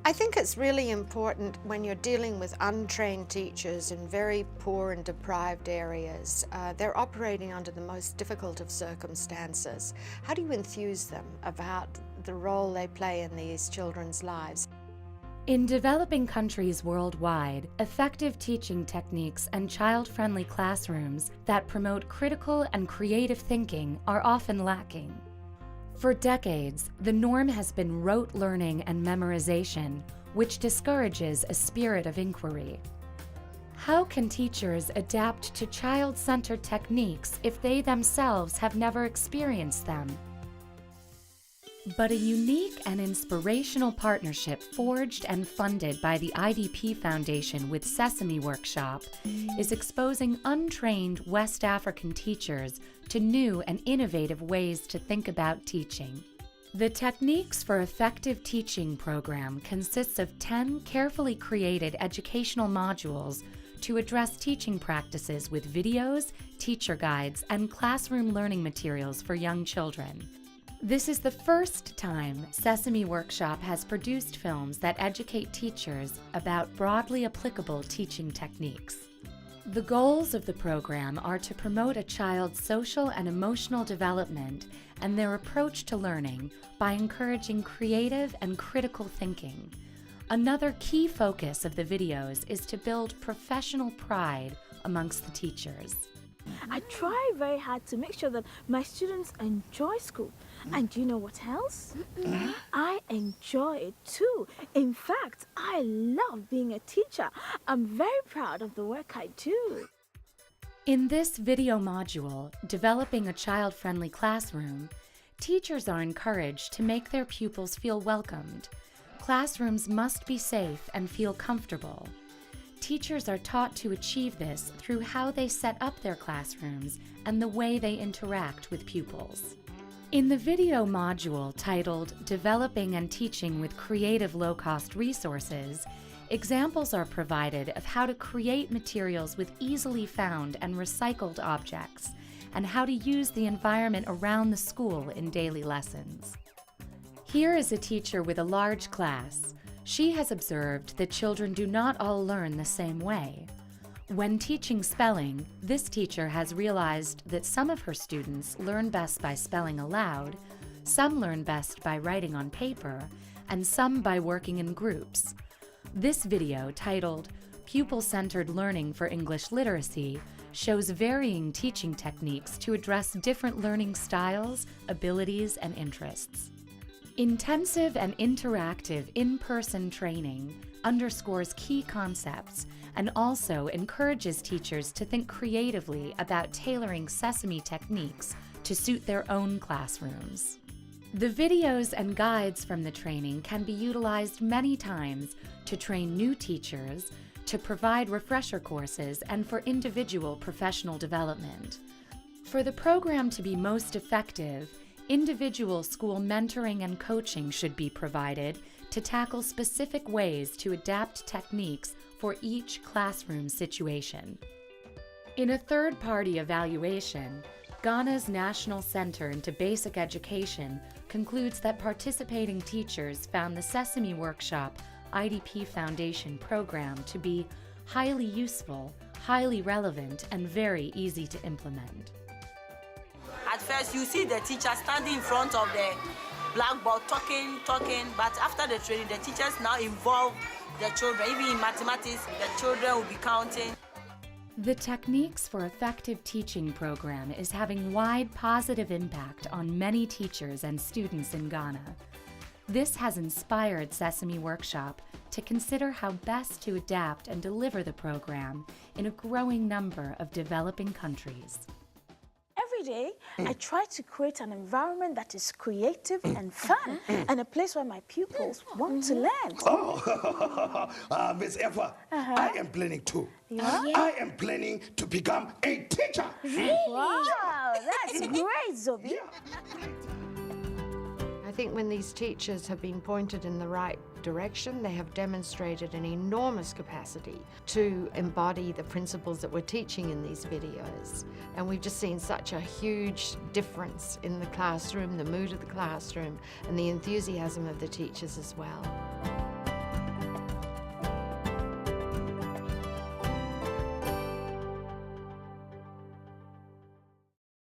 I think it's really important when you're dealing with untrained teachers in very poor and deprived areas. They're operating under the most difficult of circumstances. How do you enthuse them about the role they play in these children's lives? In developing countries worldwide, effective teaching techniques and child-friendly classrooms that promote critical and creative thinking are often lacking. For decades, the norm has been rote learning and memorization, which discourages a spirit of inquiry. How can teachers adapt to child-centered techniques if they themselves have never experienced them? But a unique and inspirational partnership forged and funded by the IDP Foundation with Sesame Workshop is exposing untrained West African teachers to new and innovative ways to think about teaching. The Techniques for Effective Teaching program consists of 10 carefully created educational modules to address teaching practices with videos, teacher guides, and classroom learning materials for young children. This is the first time Sesame Workshop has produced films that educate teachers about broadly applicable teaching techniques. The goals of the program are to promote a child's social and emotional development and their approach to learning by encouraging creative and critical thinking. Another key focus of the videos is to build professional pride amongst the teachers. I try very hard to make sure that my students enjoy school. And do you know what else? I enjoy it too. In fact, I love being a teacher. I'm very proud of the work I do. In this video module, Developing a Child-Friendly Classroom, teachers are encouraged to make their pupils feel welcomed. Classrooms must be safe and feel comfortable. Teachers are taught to achieve this through how they set up their classrooms and the way they interact with pupils. In the video module titled Developing and Teaching with Creative Low-Cost Resources, examples are provided of how to create materials with easily found and recycled objects, and how to use the environment around the school in daily lessons. Here is a teacher with a large class. She has observed that children do not all learn the same way. When teaching spelling, this teacher has realized that some of her students learn best by spelling aloud, some learn best by writing on paper, and some by working in groups. This video, titled Pupil-Centered Learning for English Literacy, shows varying teaching techniques to address different learning styles, abilities, and interests. Intensive and interactive in-person training underscores key concepts and also encourages teachers to think creatively about tailoring Sesame techniques to suit their own classrooms. The videos and guides from the training can be utilized many times to train new teachers, to provide refresher courses, and for individual professional development. For the program to be most effective, individual school mentoring and coaching should be provided to tackle specific ways to adapt techniques for each classroom situation. In a third-party evaluation, Ghana's National Center into Basic Education concludes that participating teachers found the Sesame Workshop IDP Foundation program to be highly useful, highly relevant, and very easy to implement. At first, you see the teacher standing in front of the blackboard talking, but after the training, the teachers now involve the children. Even in mathematics, the children will be counting. The Techniques for Effective Teaching program is having wide positive impact on many teachers and students in Ghana. This has inspired Sesame Workshop to consider how best to adapt and deliver the program in a growing number of developing countries. Every day, I try to create an environment that is creative and fun, and a place where my pupils want to learn. Oh, Miss Eva, I am planning too. I am planning to become a teacher. Really? Wow, that's great, Zobi. I think when these teachers have been pointed in the right direction, they have demonstrated an enormous capacity to embody the principles that we're teaching in these videos. And we've just seen such a huge difference in the classroom, the mood of the classroom, and the enthusiasm of the teachers as well.